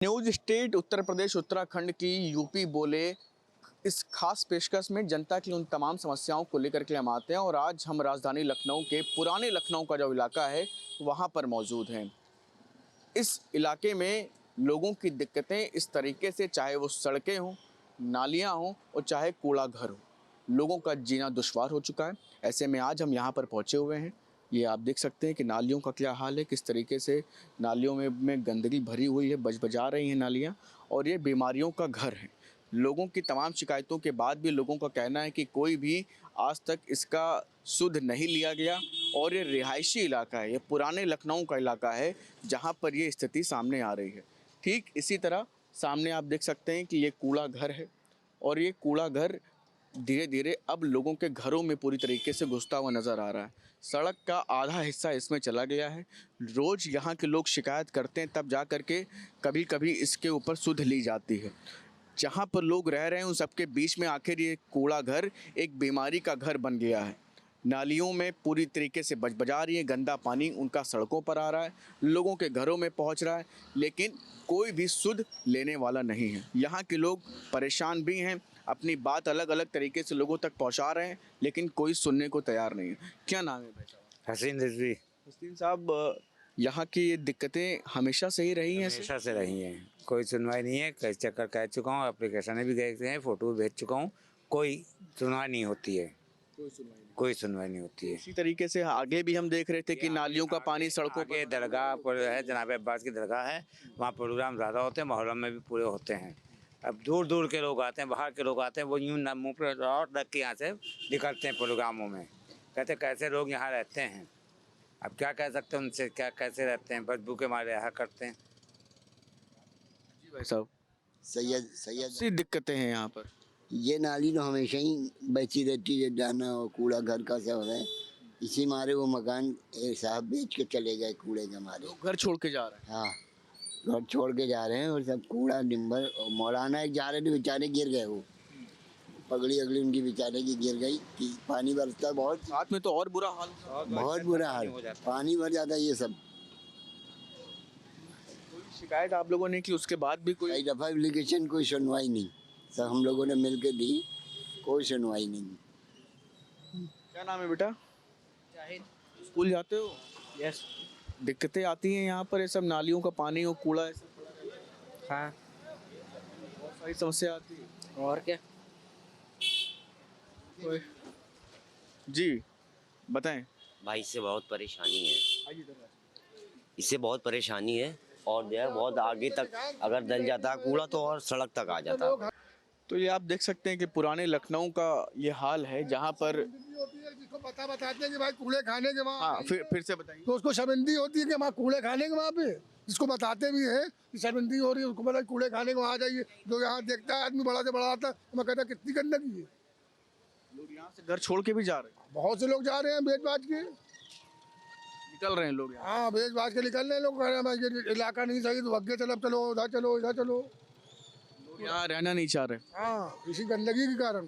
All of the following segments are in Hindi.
न्यूज स्टेट उत्तर प्रदेश उत्तराखंड की यूपी बोले इस खास पेशकश में जनता की उन तमाम समस्याओं को लेकर के हम आते हैं और आज हम राजधानी लखनऊ के पुराने लखनऊ का जो इलाका है वहां पर मौजूद हैं। इस इलाके में लोगों की दिक्कतें इस तरीके से, चाहे वो सड़कें हों, नालियां हों और चाहे कूड़ा घर हो, लोगों का जीना दुश्वार हो चुका है। ऐसे में आज हम यहाँ पर पहुँचे हुए हैं। ये आप देख सकते हैं कि नालियों का क्या हाल है, किस तरीके से नालियों में गंदगी भरी हुई है, बजबजा रही हैं नालियाँ और ये बीमारियों का घर है। लोगों की तमाम शिकायतों के बाद भी लोगों का कहना है कि कोई भी आज तक इसका सुध नहीं लिया गया और ये रिहायशी इलाका है, ये पुराने लखनऊ का इलाका है जहाँ पर ये स्थिति सामने आ रही है। ठीक इसी तरह सामने आप देख सकते हैं कि ये कूड़ा घर है और ये कूड़ा घर धीरे धीरे अब लोगों के घरों में पूरी तरीके से घुसता हुआ नज़र आ रहा है। सड़क का आधा हिस्सा इसमें चला गया है। रोज़ यहाँ के लोग शिकायत करते हैं, तब जा कर के कभी कभी इसके ऊपर सुध ली जाती है। जहाँ पर लोग रह रहे हैं उन सबके बीच में आखिर ये कूड़ा घर एक बीमारी का घर बन गया है। नालियों में पूरी तरीके से बजबजा रही है, गंदा पानी उनका सड़कों पर आ रहा है, लोगों के घरों में पहुँच रहा है, लेकिन कोई भी सुध लेने वाला नहीं है। यहाँ के लोग परेशान भी हैं, अपनी बात अलग अलग तरीके से लोगों तक पहुँचा रहे हैं, लेकिन कोई सुनने को तैयार नहीं है। क्या नाम है भाई साहब? हसीन रिजवी। हसीन साहब, यहाँ की ये दिक्कतें हमेशा से ही रही हैं? हमेशा से रही हैं, कोई सुनवाई नहीं है। कई चक्कर कह चुका हूँ, एप्लीकेशन भी गए हैं, फोटो भेज चुका हूँ, कोई सुनवाई नहीं होती है। कोई सुनवाई नहीं होती है। इसी तरीके से आगे भी हम देख रहे थे कि नालियों का पानी सड़कों के दरगाह पर है, जनाब अब्बास की दरगाह है, वहाँ प्रोग्राम ज़्यादा होते हैं, मुहर्रम में भी पूरे होते हैं। अब दूर दूर के लोग आते हैं, बाहर के लोग आते हैं, वो यूँ मुँह पर रौट रख के यहाँ से निकलते हैं प्रोग्रामों में। कहते कैसे लोग यहाँ रहते हैं, अब क्या कह सकते हैं उनसे, क्या कैसे रहते हैं, बदबू के मारे यहाँ करते हैं। जी भाई साहब, सैयद सी दिक्कतें हैं यहाँ पर। ये नाली तो हमेशा ही बची रहती है, दाना और कूड़ा घर का सब है। इसी मारे वो मकान साहब बेच के चले गए कूड़े के मारे। घर छोड़ के जा रहे हैं। हाँ, घर छोड़ के जा रहे हैं और सब कूड़ा डिम्बर। और मौलाना एक जा रहे थे, बेचारे गिर गए, वो पगड़ी अगली उनकी बेचारे की गिर गई कि पानी बरसता बहुत, साथ में तो और बुरा हाल, बहुत बुरा हाल, पानी भर जाता है ये सब। शिकायत आप लोगों ने की, उसके बाद भी कोई कई दफ़ा एप्लीकेशन, कोई सुनवाई नहीं। सब हम लोगों ने मिल के दी, कोई सुनवाई नहीं। क्या नाम है बेटा? स्कूल जाते हो? यस। दिक्कतें आती हैं यहाँ पर, ये सब नालियों का पानी और कूड़ा ऐसा पड़ा रहता है। हाँ, बहुत सारी समस्या आती है। और क्या। जी बताएं। भाई इससे बहुत परेशानी है, इससे बहुत परेशानी है और जो है बहुत आगे तक अगर डल जाता है कूड़ा तो और सड़क तक आ जाता है। तो ये आप देख सकते हैं कि पुराने लखनऊ का ये हाल है जहाँ पर जिसको बताते हैं कि भाई कूड़े खाने के वहाँ। हाँ, फिर से बताइए। तो उसको शर्मिंदगी होती है कि वहाँ कूड़े खाने के वहाँ पे, जिसको बताते भी हैं कि शर्मिंदगी हो रही है, उसको बोला कूड़े खाने के वहाँ जाइए। जो यहाँ देखता है आदमी बड़ा से बड़ा आता है, मैं कहता कितनी गंदगी है। लोग यहाँ से घर छोड़ के भी जा रहे हैं, बहुत से लोग जा रहे हैं बेच बाज के, निकल रहे हैं लोग यहाँ। हाँ बेच बाज के निकल रहे हैं लोग, कह रहे हैं भाई ये इलाका नहीं सही तो अगे चलो, चलो उधर चलो, इधर चलो। लोग यहाँ रहना नहीं चाह रहे। हाँ, इसी गंदगी के कारण।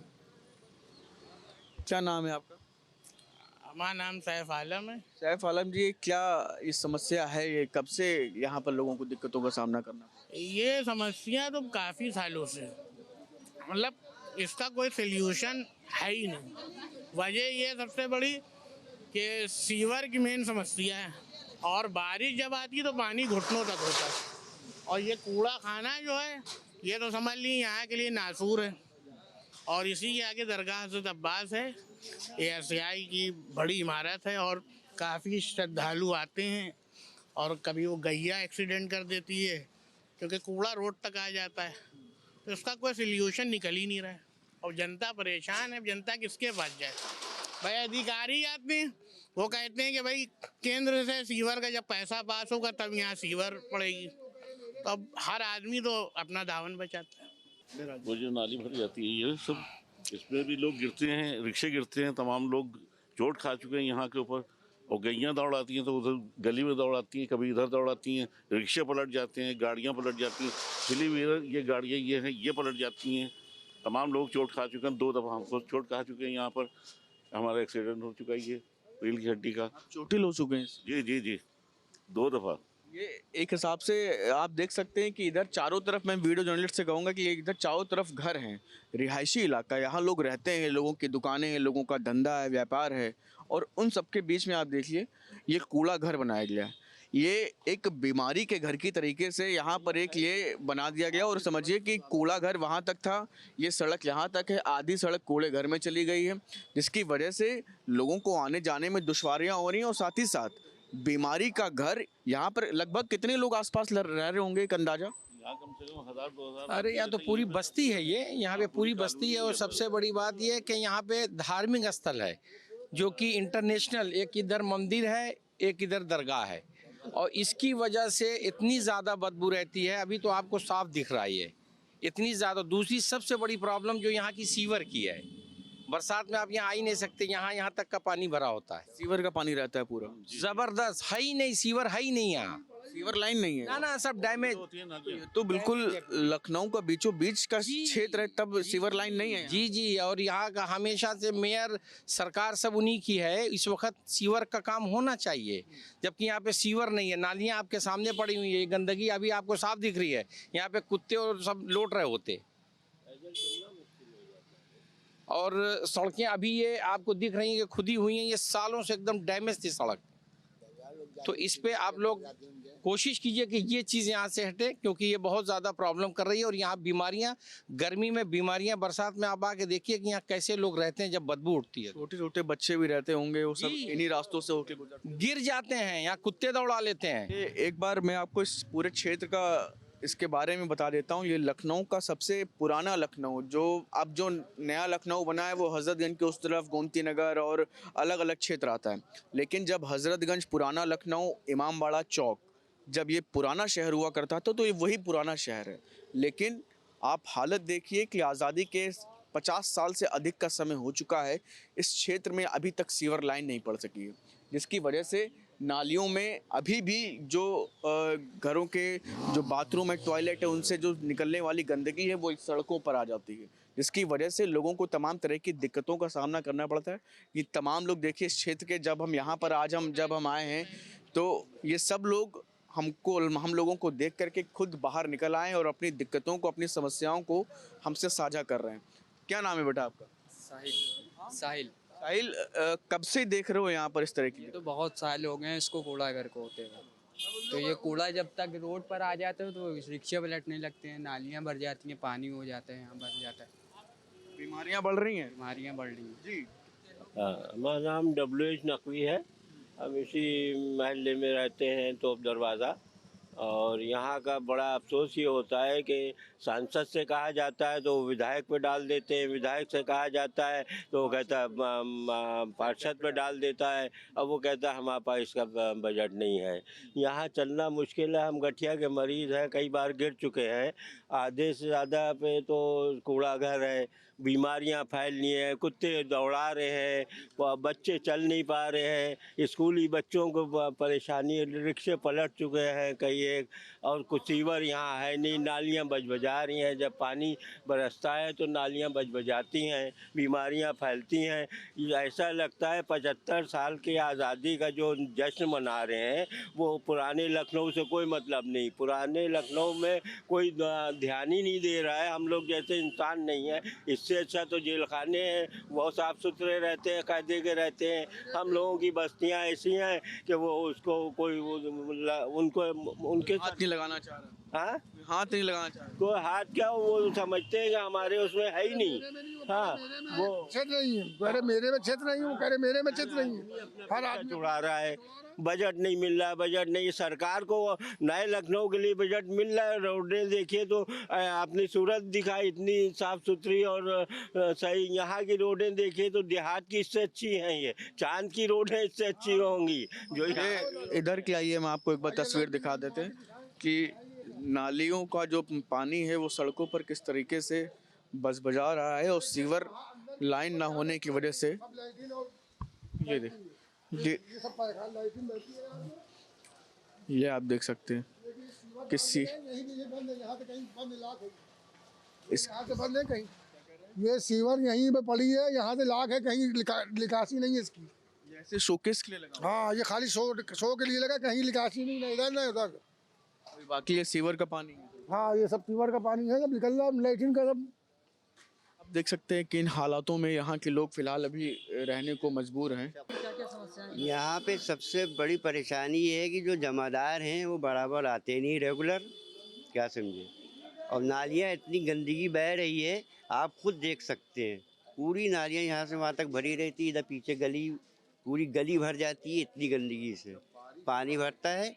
क्या नाम है आपका? हमारा नाम सैफ आलम है। सैफ आलम जी, क्या ये समस्या है, ये कब से यहाँ पर लोगों को दिक्कतों का सामना करना? ये समस्या तो काफ़ी सालों से, मतलब इसका कोई सल्यूशन है ही नहीं। वजह ये सबसे बड़ी कि सीवर की मेन समस्या है, और बारिश जब आती है तो पानी घुटनों तक होता है। और ये कूड़ा खाना जो है ये तो समझ ली यहाँ के लिए नासूर है। और इसी के आगे दरगाह हज़रत अब्बास है, ये एशियाई की बड़ी इमारत है और काफ़ी श्रद्धालु आते हैं। और कभी वो गैया एक्सीडेंट कर देती है क्योंकि कूड़ा रोड तक आ जाता है। तो इसका कोई सल्यूशन निकल ही नहीं रहा है और जनता परेशान है। जनता किसके पास जाए? भाई अधिकारी आते हैं, वो कहते हैं कि भाई केंद्र से सीवर का जब पैसा पास होगा तब यहाँ सीवर पड़ेगी। तो अब हर आदमी तो अपना दावन बचाता है। वो जो नाली भर जाती है ये सब, इसमें भी लोग गिरते हैं, रिक्शे गिरते हैं, तमाम लोग चोट खा चुके हैं यहाँ के ऊपर। और गैयाँ दौड़ाती हैं तो उधर गली में दौड़ाती हैं, कभी इधर दौड़ाती हैं, रिक्शे पलट जाते हैं, गाड़ियाँ पलट जाती हैं, थ्री व्हीलर ये गाड़ियाँ ये हैं ये पलट जाती हैं। तमाम लोग चोट खा चुके हैं, 2 दफ़ा हमको चोट खा चुके हैं। यहाँ पर हमारा एक्सीडेंट हो चुका है, ये रील की हड्डी का। चोटिल हो चुके हैं? जी जी जी, 2 दफ़ा। ये एक हिसाब से आप देख सकते हैं कि इधर चारों तरफ, मैं वीडियो जर्नलिस्ट से कहूँगा कि इधर चारों तरफ घर हैं, रिहायशी इलाका, यहाँ लोग रहते हैं, लोगों की दुकानें हैं, लोगों का धंधा है, व्यापार है, और उन सबके बीच में आप देखिए ये कूड़ा घर बनाया गया है। ये एक बीमारी के घर की तरीके से यहाँ पर एक ये बना दिया गया, और समझिए कि कूड़ा घर वहाँ तक था, ये सड़क यहाँ तक है, आधी सड़क कूड़े घर में चली गई है, जिसकी वजह से लोगों को आने जाने में दुश्वारियाँ हो रही हैं, और साथ ही साथ बीमारी का घर। यहाँ पर लगभग कितने लोग आसपास रह रहे होंगे, एक अंदाजा? यहाँ कम से कम 1000-2000। अरे यहाँ तो पूरी बस्ती है, ये यहाँ पे पूरी बस्ती है। और सबसे बड़ी बात ये है कि यहाँ पे धार्मिक स्थल है जो कि इंटरनेशनल, एक इधर मंदिर है, एक इधर दरगाह है, और इसकी वजह से इतनी ज़्यादा बदबू रहती है। अभी तो आपको साफ दिख रहा है ये, इतनी ज़्यादा। दूसरी सबसे बड़ी प्रॉब्लम जो यहाँ की सीवर की है, बरसात में आप यहाँ आ ही नहीं सकते, यहाँ तक का पानी भरा होता है, सीवर का पानी रहता है पूरा? जबरदस्त। है ही नहीं, सीवर है ही नहीं यहाँ, सीवर लाइन नहीं है? ना सब डैमेज। तो बिल्कुल लखनऊ का बीचों बीच का क्षेत्र है, तब सीवर लाइन नहीं है? जी। और यहाँ का हमेशा से मेयर, सरकार सब उन्हीं की है। इस वक्त सीवर का काम होना चाहिए, जबकि यहाँ पे सीवर नहीं है। नालियाँ आपके सामने पड़ी हुई है, गंदगी अभी आपको साफ दिख रही है। यहाँ पे कुत्ते और सब लौट रहे होते, और सड़कें अभी ये आपको दिख रही हैं कि खुदी हुई हैं, ये सालों से एकदम डैमेज थी सड़क। तो इस पे आप लोग कोशिश कीजिए कि ये चीज़ यहाँ से हटे, क्योंकि ये बहुत ज़्यादा प्रॉब्लम कर रही है। और यहाँ बीमारियाँ, गर्मी में बीमारियाँ, बरसात में आप आके देखिए कि यहाँ कैसे लोग रहते हैं जब बदबू उठती है। छोटे छोटे बच्चे भी रहते होंगे, वो सब इन्हीं रास्तों से होके गुजरते गिर जाते हैं, यहाँ कुत्ते दौड़ा लेते हैं। हैं। एक बार मैं आपको इस पूरे क्षेत्र का इसके बारे में बता देता हूँ। ये लखनऊ का सबसे पुराना लखनऊ, जो अब जो नया लखनऊ बना है वो हजरतगंज के उस तरफ गोमती नगर और अलग अलग क्षेत्र आता है। लेकिन जब हजरतगंज, पुराना लखनऊ, इमामबाड़ा चौक, जब ये पुराना शहर हुआ करता था तो ये वही पुराना शहर है। लेकिन आप हालत देखिए कि आज़ादी के 50 साल से अधिक का समय हो चुका है, इस क्षेत्र में अभी तक सीवर लाइन नहीं पड़ सकी है, जिसकी वजह से नालियों में अभी भी जो घरों के जो बाथरूम है, टॉयलेट है, उनसे जो निकलने वाली गंदगी है वो सड़कों पर आ जाती है, जिसकी वजह से लोगों को तमाम तरह की दिक्कतों का सामना करना पड़ता है। ये तमाम लोग देखिए इस क्षेत्र के, जब हम यहाँ पर आज जब हम आए हैं तो ये सब लोग हम लोगों को देख करके खुद बाहर निकल आए और अपनी दिक्कतों को, अपनी समस्याओं को हमसे साझा कर रहे हैं। क्या नाम है बेटा आपका? साहिल। साहिल, कब से देख रहे हो यहाँ पर इस तरह की? तो बहुत साल हो गए हैं इसको कूड़ा घर को होते हुए। तो ये कूड़ा जब तक रोड पर आ जाता है तो रिक्शे पलटने लगते हैं, नालियाँ भर जाती हैं, पानी हो जाता है, यहाँ भर जाता है, बीमारियाँ बढ़ रही हैं। बीमारियाँ बढ़ रही हैं जी। हमारा नाम WH नकवी है। हम इसी महल्ले में रहते हैं, तोप दरवाज़ा। और यहाँ का बड़ा अफसोस ये होता है कि सांसद से कहा जाता है तो विधायक पे डाल देते हैं, विधायक से कहा जाता है तो वो कहता है पार्षद पे डाल देता है, अब वो कहता है हमारे पास इसका बजट नहीं है। यहाँ चलना मुश्किल है। हम गठिया के मरीज़ हैं, कई बार गिर चुके हैं। आधे से ज़्यादा पे तो कूड़ा घर है, बीमारियाँ फैलनी है, कुत्ते दौड़ा रहे हैं, बच्चे चल नहीं पा रहे हैं, स्कूली बच्चों को परेशानी, रिक्शे पलट चुके हैं कई एक, और कुछ सीवर यहाँ है नहीं, नालियाँ बजा रही हैं। जब पानी बरसता है तो नालियाँ बजाती हैं, बीमारियाँ फैलती हैं। ऐसा लगता है 75 साल की आज़ादी का जो जश्न मना रहे हैं वो पुराने लखनऊ से कोई मतलब नहीं। पुराने लखनऊ में कोई ध्यान ही नहीं दे रहा है, हम लोग जैसे इंसान नहीं है। इससे अच्छा तो जेल खाने हैं, बहुत साफ़ सुथरे रहते हैं, कायदे के रहते हैं। हम लोगों की बस्तियां ऐसी हैं कि वो उसको कोई उनको उनके हाथ नहीं लगाना चाह रहा। हाँ, हाथ नहीं लगाना चाह रहा। कोई हाथ क्या, वो समझते हैं कि हमारे उसमें है ही नहीं। हाँ, वो क्षेत्र नहीं है, कह रहे मेरे में क्षेत्र नहीं है, वो कह रहे मेरे में क्षेत्र नहीं है। हर आदमी उड़ा रहा है, बजट नहीं मिल रहा, बजट नहीं। सरकार को नए लखनऊ के लिए बजट मिल रहा है। रोडें देखिए तो अपनी सूरत दिखाई, इतनी साफ़ सुथरी और सही। यहाँ की रोडें देखिए तो देहात की इससे अच्छी हैं, ये चांद की रोडें इससे अच्छी होंगी। जो इधर के आइए, हम आपको एक बार तस्वीर दिखा देते हैं कि नालियों का जो पानी है वो सड़कों पर किस तरीके से बजा रहा है, और सीवर लाइन ना होने की वजह से ये देख, ये आप देख सकते हैं किसी इस यहाँ से बंद है कहीं, ये सीवर यहीं पे पड़ी है, यहाँ से लाख है, कहीं निकासी नहीं है इसकी। ऐसे शोकेस के लिए लगा हुआ हाँ, ये खाली शो के लिए लगा, कहीं निकासी नहीं, ना इधर ना उधर। है। बाकी ये सीवर का पानी है। हाँ, ये सब सीवर का पानी है, सब निकल रहा है, लेट्रिन का सब। आप देख सकते हैं कि इन हालातों में यहाँ के लोग फिलहाल अभी रहने को मजबूर हैं। यहाँ पे सबसे बड़ी परेशानी ये है कि जो जमादार हैं वो बराबर आते नहीं रेगुलर, क्या समझे। और नालियाँ इतनी गंदगी बह रही है, आप खुद देख सकते हैं। पूरी नालियाँ यहाँ से वहाँ तक भरी रहती है, इधर पीछे गली, पूरी गली भर जाती है इतनी गंदगी से। पानी भरता है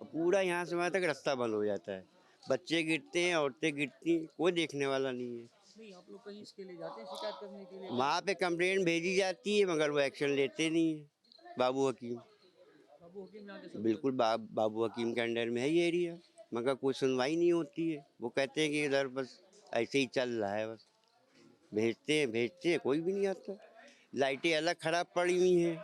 और पूरा यहाँ से वहाँ तक रास्ता बंद हो जाता है। बच्चे गिरते हैं, औरतें गिरती हैं, कोई देखने वाला नहीं है। आप लोग कहीं इसके लिए जाते हैं शिकायत करने के लिए? वहाँ पे कंप्लेंट भेजी जाती है मगर वो एक्शन लेते नहीं है। बाबू हकीम बिल्कुल बाबू हकीम के अंडर में है ये एरिया, मगर कोई सुनवाई नहीं होती है। वो कहते हैं कि इधर बस ऐसे ही चल रहा है, बस भेजते हैं, कोई भी नहीं आता। लाइटें अलग ख़राब पड़ी हुई हैं,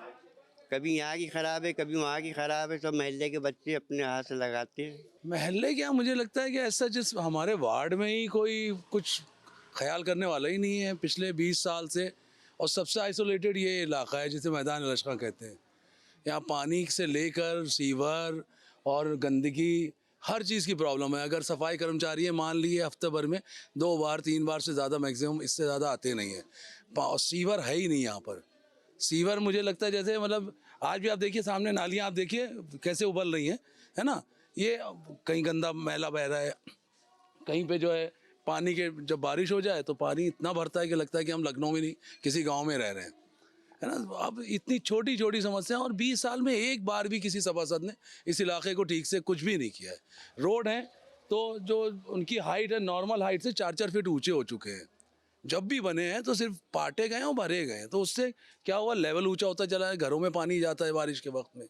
कभी यहाँ की ख़राब है, कभी वहाँ की ख़राब है। सब मोहल्ले के बच्चे अपने हाथ से लगाते हैं। महल्ले क्या, मुझे लगता है कि ऐसा जिस हमारे वार्ड में ही कोई कुछ ख्याल करने वाला ही नहीं है पिछले 20 साल से। और सबसे आइसोलेटेड ये इलाका है जिसे मैदान लश्कर कहते हैं। यहाँ पानी से लेकर सीवर और गंदगी हर चीज़ की प्रॉब्लम है। अगर सफाई कर्मचारी है, मान लिए हफ्ते भर में 2 बार 3 बार से ज़्यादा मैक्सिमम, इससे ज़्यादा आते नहीं है। सीवर है ही नहीं यहाँ पर। सीवर मुझे लगता है जैसे मतलब आज भी आप देखिए सामने नालियाँ आप देखिए कैसे उबल रही हैं, है ना। ये कहीं गंदा मैला बह रहा है, कहीं पे जो है पानी के जब बारिश हो जाए तो पानी इतना भरता है कि लगता है कि हम लखनऊ में नहीं किसी गांव में रह रहे हैं, है ना। अब इतनी छोटी छोटी समस्या, और 20 साल में एक बार भी किसी सभासद ने इस इलाके को ठीक से कुछ भी नहीं किया है। रोड है तो जो उनकी हाइट है नॉर्मल हाइट से 4-4 फीट ऊंचे हो चुके हैं। जब भी बने हैं तो सिर्फ पाटे गए और भरे गए हैं, तो उससे क्या हुआ, लेवल ऊंचा होता चला है, घरों में पानी जाता है बारिश के वक्त में।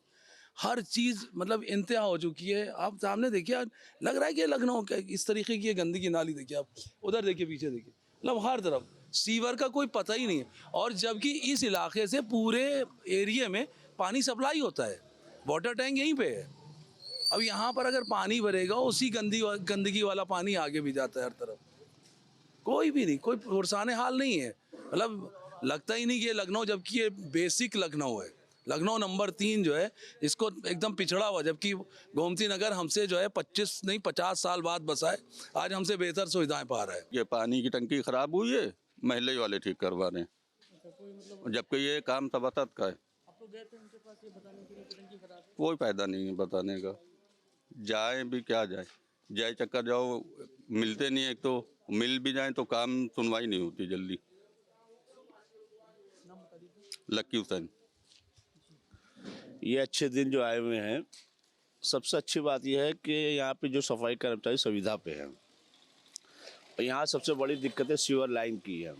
हर चीज़ मतलब इंतहा हो चुकी है। आप सामने देखिए, लग रहा है कि लखनऊ इस तरीके की गंदगी नाली देखिए, आप उधर देखिए, पीछे देखिए, मतलब हर तरफ सीवर का कोई पता ही नहीं है। और जबकि इस इलाके से पूरे एरिया में पानी सप्लाई होता है, वाटर टैंक यहीं पे है। अब यहाँ पर अगर पानी भरेगा उसी गंदगी वाला पानी आगे भी जाता है हर तरफ। कोई भी नहीं, कोई पुरसाने हाल नहीं है। मतलब लगता ही नहीं कि ये लखनऊ, जबकि ये बेसिक लखनऊ है। लखनऊ नंबर 3 जो है इसको एकदम पिछड़ा हुआ, जबकि गोमती नगर हमसे जो है 25 नहीं 50 साल बाद बसा है, आज हमसे बेहतर सुविधाएं पा रहा है। ये पानी की टंकी खराब हुई है, महल्ले वाले ठीक करवा रहे हैं, जबकि ये काम सभासद का है। कोई फायदा नहीं है बताने का, जाए भी क्या जाए चक्कर जाओ, मिलते नहीं। एक तो मिल भी जाए तो काम सुनवाई नहीं होती जल्दी। लक्की हुसैन। ये अच्छे दिन जो आए हुए हैं, सबसे अच्छी बात यह है कि यहाँ पे जो सफाई कर्मचारी सुविधा पे हैं। यहाँ सबसे बड़ी दिक्कत है सीवर लाइन की है।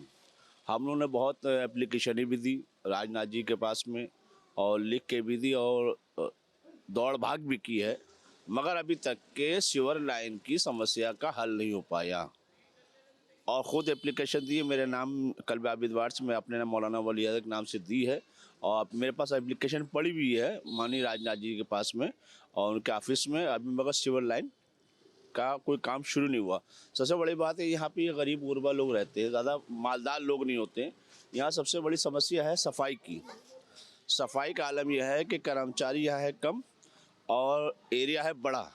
हम लोगों ने बहुत एप्लीकेशनें भी दी राजनाथ जी के पास में, और लिख के भी दी, और दौड़ भाग भी की है, मगर अभी तक के सीवर लाइन की समस्या का हल नहीं हो पाया। और ख़ुद एप्लीकेशन दी है मेरे नाम कल्ब आबिद वार्ड से, मैं अपने नाम मौलाना वली अहद के नाम से दी है, और मेरे पास एप्लीकेशन पड़ी हुई है माननीय राजनाथ जी के पास में और उनके ऑफिस में। अभी मगर सिविल लाइन का कोई काम शुरू नहीं हुआ। सबसे बड़ी बात है यहाँ पे ये गरीब गुरबा लोग रहते हैं, ज़्यादा मालदार लोग नहीं होते हैं। यहाँ सबसे बड़ी समस्या है सफाई की। सफाई का आलम यह है कि कर्मचारी यहाँ है कम और एरिया है बड़ा।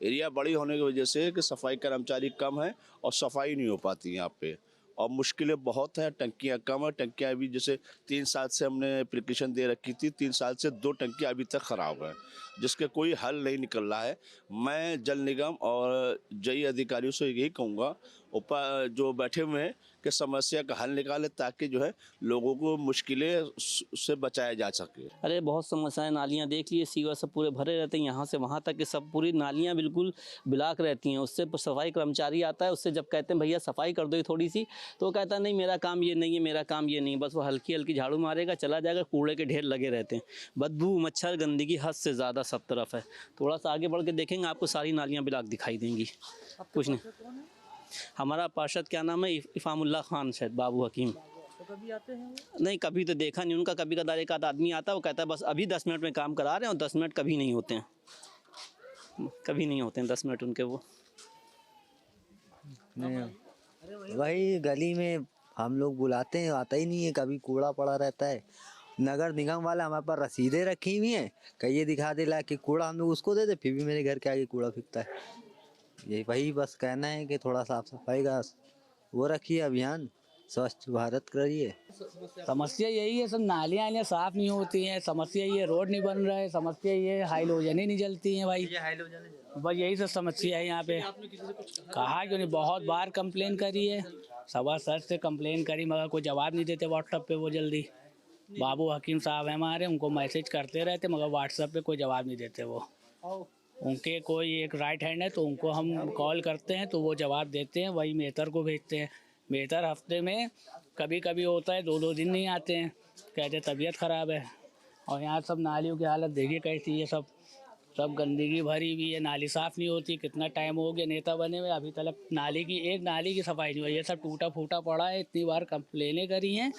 एरिया बड़ी होने की वजह से कि सफाई कर्मचारी कम है और सफाई नहीं हो पाती यहाँ पे, और मुश्किलें बहुत हैं। टंकियाँ कम है, टंकियाँ अभी जैसे 3 साल से हमने एप्लीकेशन दे रखी थी, 3 साल से 2 टंकियाँ अभी तक ख़राब हैं, जिसके कोई हल नहीं निकल रहा है। मैं जल निगम और जई अधिकारियों से यही कहूँगा ऊपर जो बैठे हुए हैं कि समस्या का हल निकाले, ताकि जो है लोगों को मुश्किलें से बचाया जा सके। अरे बहुत समस्याएं, नालियाँ देख लिए, सीवर सब पूरे भरे रहते हैं, यहाँ से वहाँ तक कि सब पूरी नालियाँ बिल्कुल ब्लॉक रहती हैं। उससे सफाई कर्मचारी आता है, उससे जब कहते हैं भैया सफाई कर दो थोड़ी सी, तो वो कहता है नहीं मेरा काम ये नहीं है, मेरा काम ये नहीं। बस वो हल्की हल्की झाड़ू मारेगा, चला जाएगा, कूड़े के ढेर लगे रहते हैं, बदबू मच्छर गंदगी हद से ज़्यादा सब तरफ है। थोड़ा सा आगे बढ़ के देखेंगे आपको सारी नालियाँ ब्लॉक दिखाई देंगी। कुछ नहीं, हमारा पार्षद क्या नाम है, इफ़ामुल्ला खान शायद, बाबू हकीम। तो कभी आते हैं? नहीं, कभी तो देखा नहीं उनका। कभी कदार एक आध आदमी आता है, वो कहता है बस अभी 10 मिनट में काम करा रहे हैं, और 10 मिनट कभी नहीं होते हैं, कभी नहीं होते हैं 10 मिनट उनके। वो वही गली में हम लोग बुलाते हैं, आता ही नहीं है, कभी कूड़ा पड़ा रहता है, नगर निगम वाला हमारे पास रसीदें रखी हुई हैं, कहीं ये दिखा दे ला कि कूड़ा हम लोग उसको दे दे, फिर भी मेरे घर के आगे कूड़ा फेंकता है। यही वही बस कहना है कि थोड़ा साफ सफाई का वो रखिए अभियान, स्वच्छ भारत करिए। समस्या यही है, सब नालियाँ वालियाँ साफ नहीं होती हैं, समस्या ये रोड नहीं बन रहा है, समस्या ये हाइलोजन ही नहीं जलती हैं भाई, बस यही सब समस्या है यहाँ पे। कहा क्यों नहीं, बहुत बार कंप्लेन करी है, सवा सर से कंप्लेन करी मगर कोई जवाब नहीं देते व्हाट्सएप पे। वो जल्दी बाबू हकीम साहब हैं हमारे, उनको मैसेज करते रहते मगर व्हाट्सएप पे कोई जवाब नहीं देते। वो उनके कोई एक राइट हैंड है तो उनको हम कॉल करते हैं तो वो जवाब देते हैं, वही मेहतर को भेजते हैं। मेहतर हफ्ते में कभी कभी होता है 2-2 दिन नहीं आते हैं, कहते तबीयत ख़राब है। और यहाँ सब नालियों की हालत देखिए कैसी है, सब गंदगी भरी हुई है, नाली साफ़ नहीं होती। कितना टाइम हो गया नेता बने हुए, अभी तक एक नाली की सफाई नहीं हुई। ये सब टूटा फूटा पड़ा है, इतनी बार कंप्लेनें करी हैं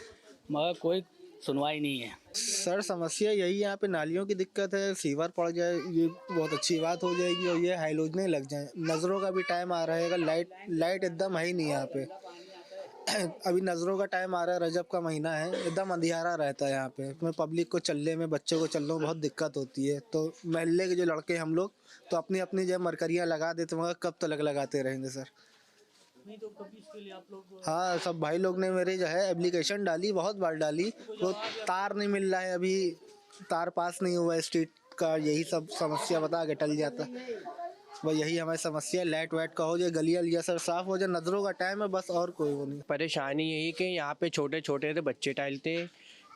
मगर कोई सुनवाई नहीं है। सर समस्या यही यहाँ पे नालियों की दिक्कत है, सीवर पड़ जाए ये बहुत अच्छी बात हो जाएगी और ये हाइलोजने लग जाए। नज़रों का भी टाइम आ रहेगा, लाइट एकदम है ही नहीं यहाँ पे। अभी नज़रों का टाइम आ रहा है, रजब का महीना है, एकदम अंधियारा रहता है यहाँ पे। इसमें पब्लिक को चलने में, बच्चों को चलने में बहुत दिक्कत होती है। तो महल्ले के जो लड़के हम लोग तो अपनी अपनी जो मरकरियाँ लगा देते, मगर कब तक लगाते रहेंगे सर। नहीं तो कभी इसके लिए आप लोग हाँ, सब भाई लोग ने मेरे जो है एप्लीकेशन डाली, बहुत बार डाली, तो तार नहीं मिल रहा है, अभी तार पास नहीं हुआ स्ट्रीट का। यही सब समस्या बता के टल जाता, वह यही हमारी समस्या। लाइट वाइट का हो जाए, गलियाँ सर साफ हो जाए, नज़रों का टाइम है बस, और कोई वो नहीं। परेशानी यही कि यहाँ पे छोटे छोटे से बच्चे टहलते हैं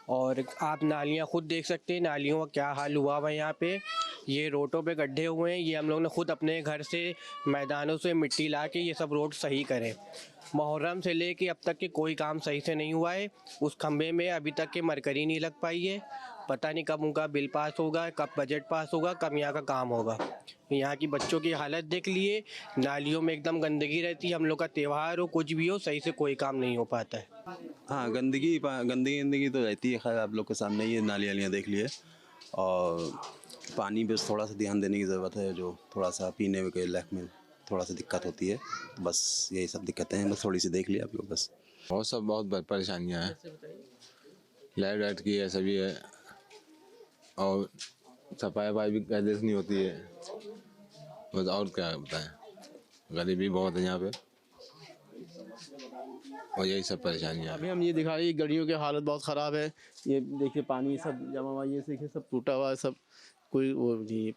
और आप नालियाँ खुद देख सकते हैं, नालियों का क्या हाल हुआ हुआ है यहाँ पे। ये रोडों पे गड्ढे हुए हैं, ये हम लोग ने खुद अपने घर से मैदानों से मिट्टी ला के ये सब रोड सही करें। मुहर्रम से लेके अब तक के कोई काम सही से नहीं हुआ है। उस खंबे में अभी तक के मरकरी नहीं लग पाई है। पता नहीं कब उनका बिल पास होगा, कब बजट पास होगा, कब यहाँ का काम होगा। यहाँ की बच्चों की हालत देख लिए, नालियों में एकदम गंदगी रहती है। हम लोग का त्यौहार हो, कुछ भी हो, सही से कोई काम नहीं हो पाता है। हाँ, गंदगी तो रहती है। खैर आप लोग के सामने ये नाली वालियाँ देख लिए, और पानी पे थोड़ा सा ध्यान देने की ज़रूरत है। जो थोड़ा सा पीने के लायक में थोड़ा सा दिक्कत होती है, बस यही सब दिक्कतें हैं, बस थोड़ी सी देख लिया आप लोग बस। बहुत परेशानियाँ हैं, लाइट वाइट की है सभी है, और सफाई भी कायदे से नहीं होती है, बस और क्या बताएं। गरीबी बहुत है यहाँ पे और यही सब परेशानियाँ। अभी हम ये दिखा रहे हैं गलियों की हालत बहुत ख़राब है। ये देखिए पानी सब जमा हुआ, ये देखिए सब टूटा हुआ है, सब कोई वो नहीं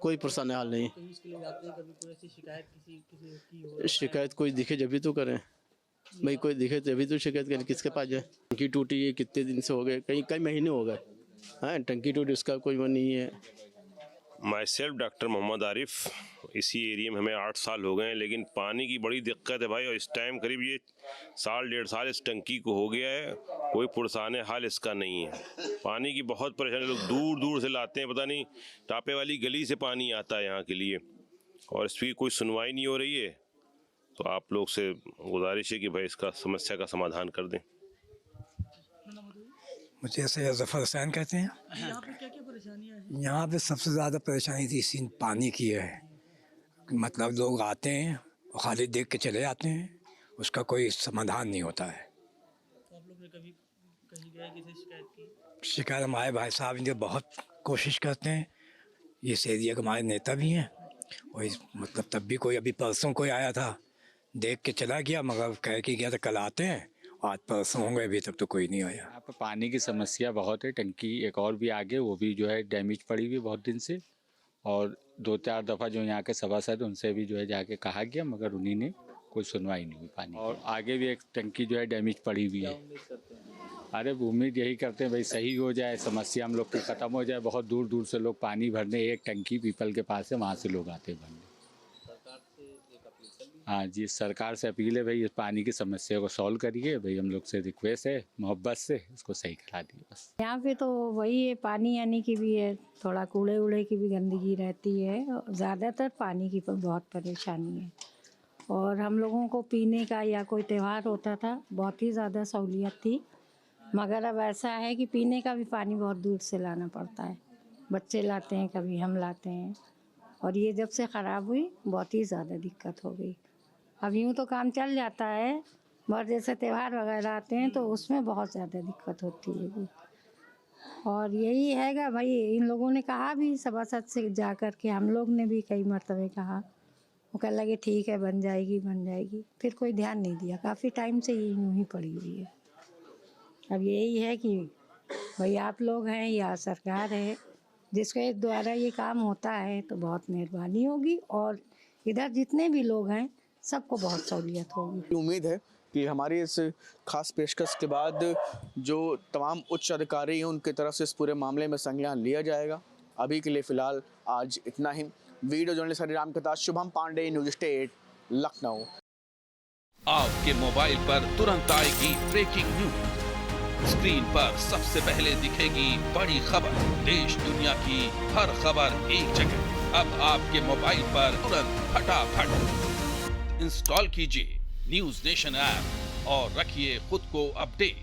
कोई पुरसान हाल नहीं। शिकायत कोई दिखे जब भी तो करें भाई, कोई दिखे तभी तो शिकायत करें। किसके पास जाए? टंकी टूटी है, कितने दिन से हो गए, कई महीने हो गए। हाँ, टंकी टूटी, उसका कोई वो नहीं है। Myself doctor Mohammad Arif, इसी एरिया में हमें 8 साल हो गए हैं, लेकिन पानी की बड़ी दिक्कत है भाई। और इस टाइम करीब ये 1.5 साल इस टंकी को हो गया है, कोई पुरसान हाल इसका नहीं है। पानी की बहुत परेशानी, लोग दूर दूर से लाते हैं, पता नहीं टापे वाली गली से पानी आता है यहाँ के लिए, और इसकी कोई सुनवाई नहीं हो रही है। तो आप लोग से गुजारिश है कि भाई इसका समस्या का समाधान कर दें। मुझे सैयद ज़फ़र हुसैन कहते हैं। यहाँ पे क्या क्या परेशानियाँ हैं? यहाँ पे सबसे ज़्यादा परेशानी थी सीन पानी की है। मतलब लोग आते हैं और खाली देख के चले जाते हैं, उसका कोई समाधान नहीं होता है। तो आप लोग ने कभी कहीं गए, किसी शिकायत की? शिकायत हमारे भाई साहब इनके बहुत कोशिश करते हैं, इस एरिया के हमारे नेता भी हैं, और मतलब तब भी कोई, अभी परसों कोई आया था, देख के चला गया, मगर कह के गया था कल आते हैं, आज परसों होंगे, अभी तक तो कोई नहीं आया। यहाँ पर पानी की समस्या बहुत है। टंकी एक और भी आगे, वो भी जो है डैमेज पड़ी हुई बहुत दिन से, और 2-4 दफ़ा जो यहाँ के सभासद उनसे भी जो है जाके कहा गया, मगर उन्हीं ने कोई सुनवाई नहीं हुई पानी। और आगे भी एक टंकी जो है डैमेज पड़ी हुई है। अरे उम्मीद यही करते हैं भाई सही हो जाए, समस्या हम लोग की ख़त्म हो जाए। बहुत दूर दूर से लोग पानी भरने, एक टंकी पीपल के पास है, वहाँ से लोग आते भरने। हाँ जी, सरकार से अपील है भाई इस पानी की समस्या को सॉल्व करिए भाई, हम लोग से रिक्वेस्ट है मोहब्बत से, इसको सही करा दिए बस। यहाँ पे तो वही है, पानी आने की भी है, थोड़ा कूड़े उड़े की भी गंदगी रहती है, ज़्यादातर पानी की बहुत परेशानी है। और हम लोगों को पीने का या कोई त्यौहार होता था बहुत ही ज़्यादा सहूलियत थी, मगर अब ऐसा है कि पीने का भी पानी बहुत दूर से लाना पड़ता है। बच्चे लाते हैं, कभी हम लाते हैं, और ये जब से ख़राब हुई बहुत ही ज़्यादा दिक्कत हो गई। अब यूँ तो काम चल जाता है, मगर जैसे त्यौहार वगैरह आते हैं तो उसमें बहुत ज़्यादा दिक्कत होती है। और यही हैगा भाई, इन लोगों ने कहा भी सभासद से जा कर के, हम लोग ने भी कई मरतबे कहा, वो कह लगे ठीक है बन जाएगी बन जाएगी, फिर कोई ध्यान नहीं दिया। काफ़ी टाइम से ये यूँ ही पड़ी हुई है। अब यही है कि भाई आप लोग हैं या सरकार है, जिसके द्वारा ये काम होता है तो बहुत मेहरबानी होगी, और इधर जितने भी लोग हैं सबको बहुत सहूलियत होगी। उम्मीद है कि हमारी इस खास पेशकश के बाद जो तमाम उच्च अधिकारी हैं उनकी तरफ से इस पूरे मामले में संज्ञान लिया जाएगा। अभी के लिए फ़िलहाल आज इतना ही। वीडियो जर्नलिस्ट हरिराम के साथ शुभम पांडे, न्यूज़ स्टेट, लखनऊ। आपके मोबाइल पर तुरंत आएगी ब्रेकिंग न्यूज। स्क्रीन पर सबसे पहले दिखेगी बड़ी खबर, देश दुनिया की हर खबर एक जगह। अब आपके मोबाइल पर तुरंत फटाफट इंस्टॉल कीजिए न्यूज़ नेशन ऐप और रखिए खुद को अपडेट।